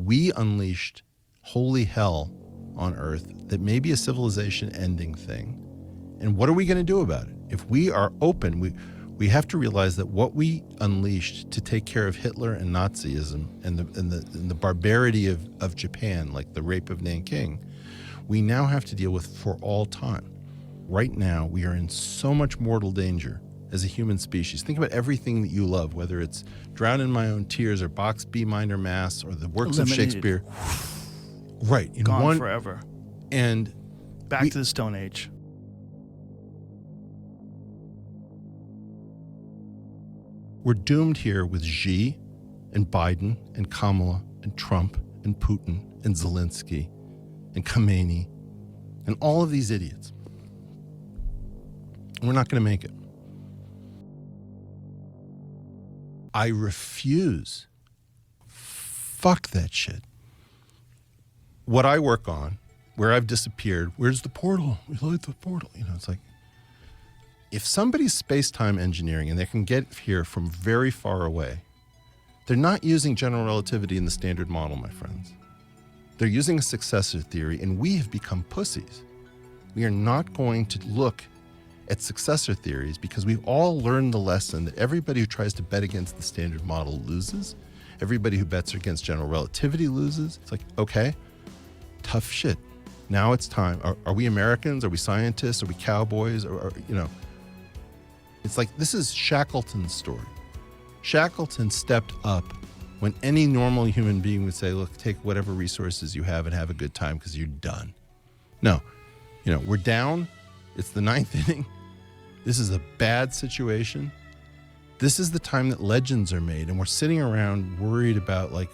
we unleashed holy hell on Earth that may be a civilization-ending thing. And what are we going to do about it? If we are open, we have to realize that what we unleashed to take care of Hitler and Nazism and the barbarity of Japan, like the rape of Nanking, we now have to deal with for all time. Right now, we are in so much mortal danger as a human species. Think about everything that you love, whether it's Drown in My Own Tears or Bach's B minor Mass or the works of Shakespeare. Right. Gone forever. And back to the Stone Age. We're doomed here with Xi and Biden and Kamala and Trump and Putin and Zelensky and Khomeini and all of these idiots. We're not going to make it. I refuse. Fuck that shit. What I work on, where I've disappeared, where's the portal? We light the portal. You know, it's like, if somebody's space-time engineering and they can get here from very far away, they're not using general relativity in the standard model, my friends. They're using a successor theory, and we have become pussies. We are not going to look at successor theories because we've all learned the lesson that everybody who tries to bet against the standard model loses. Everybody who bets against general relativity loses. It's like, okay, tough shit. Now it's time. Are we Americans? Are we scientists? Are we cowboys? Or you know, it's like, this is Shackleton's story. Shackleton stepped up when any normal human being would say, look, take whatever resources you have and have a good time because you're done. No, you know, we're down. It's the ninth inning. This is a bad situation. This is the time that legends are made, and we're sitting around worried about, like,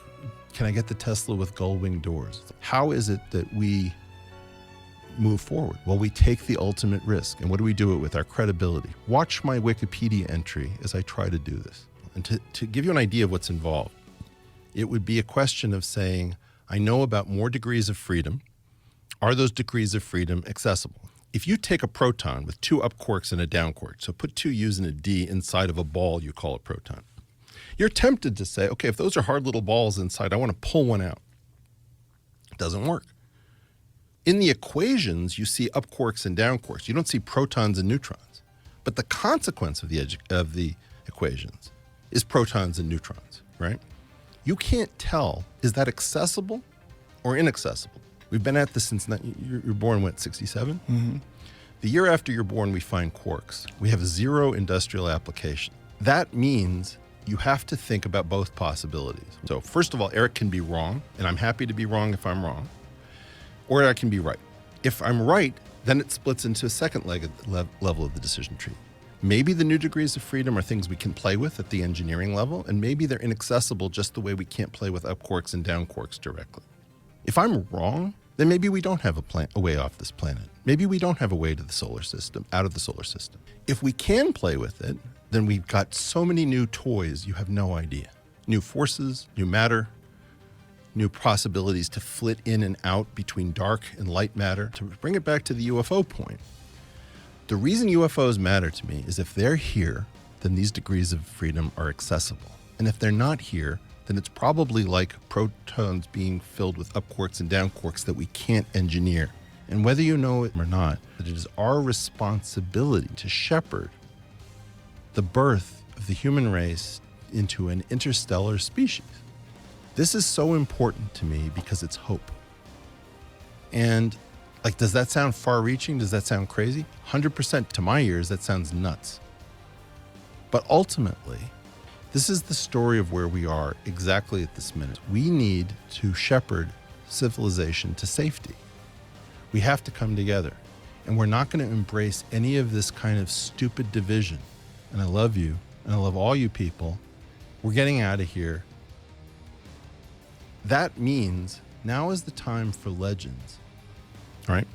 can I get the Tesla with gull-wing doors? How is it that we move forward? Well, we take the ultimate risk. And what do we do it with? Our credibility. Watch my Wikipedia entry as I try to do this. And to give you an idea of what's involved, it would be a question of saying, I know about more degrees of freedom. Are those degrees of freedom accessible? If you take a proton with 2 up quarks and a down quark, so put 2 U's and a D inside of a ball you call a proton, you're tempted to say, okay, if those are hard little balls inside, I want to pull one out. It doesn't work. In the equations, you see up quarks and down quarks. You don't see protons and neutrons. But the consequence of the equations is protons and neutrons, right? You can't tell, is that accessible or inaccessible? We've been at this since, you're born, what, 67? Mm-hmm. The year after you're born, we find quarks. We have 0 industrial application. That means you have to think about both possibilities. So first of all, Eric can be wrong, and I'm happy to be wrong if I'm wrong, or I can be right. If I'm right, then it splits into a second level of the decision tree. Maybe the new degrees of freedom are things we can play with at the engineering level, and maybe they're inaccessible just the way we can't play with up quarks and down quarks directly. If I'm wrong, then maybe we don't have a way off this planet. Maybe we don't have a way to the solar system, out of the solar system. If we can play with it, then we've got so many new toys, you have no idea. New forces, new matter, new possibilities to flit in and out between dark and light matter. To bring it back to the UFO point, the reason UFOs matter to me is if they're here, then these degrees of freedom are accessible. And if they're not here, then it's probably like protons being filled with up quarks and down quarks that we can't engineer. And whether you know it or not, that it is our responsibility to shepherd the birth of the human race into an interstellar species. This is so important to me because it's hope. And like, does that sound far-reaching? Does that sound crazy? 100% to my ears, that sounds nuts. But ultimately, this is the story of where we are exactly at this minute. We need to shepherd civilization to safety. We have to come together. And we're not going to embrace any of this kind of stupid division. And I love you, and I love all you people. We're getting out of here. That means now is the time for legends. All right?